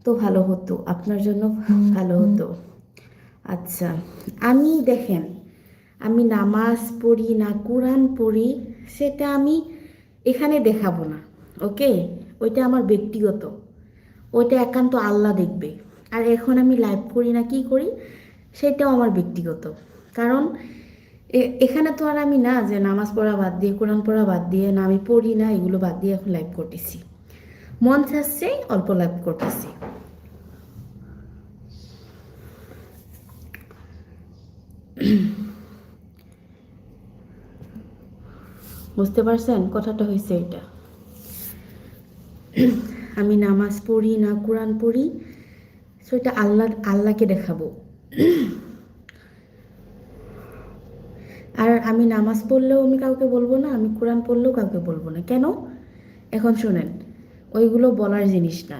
তো ভালো হতো, আপনার জন্য ভালো হতো। আচ্ছা, আমি দেখেন, আমি নামাজ পড়ি না কোরআন পড়ি সেটা আমি এখানে দেখাবো না, ওকে? ওইটা আমার ব্যক্তিগত, ওইটা একান্ত আল্লাহ দেখবে। আর এখন আমি লাইভ করি না কি করি সেটাও আমার ব্যক্তিগত। কারণ এখানে তো আর আমি না যে নামাজ পড়া বাদ দিয়ে কোরআন পড়া বাদ দিয়ে, না আমি পড়ি না এগুলো বাদ দিয়ে এখন লাইভ করতেছি, মন চাচ্ছে অল্প লাইভ করতেছি। বুঝতে পারছেন কথাটা হয়েছে এটা। আমি নামাজ পড়ি না কোরআন পড়ি সেটা আল্লাহকে দেখাবো। আর আমি নামাজ পড়লেও আমি কাউকে বলবো না, আমি কোরআন পড়লেও কাউকে বলবো না। কেন? এখন শোনেন, ওইগুলো বলার জিনিস না।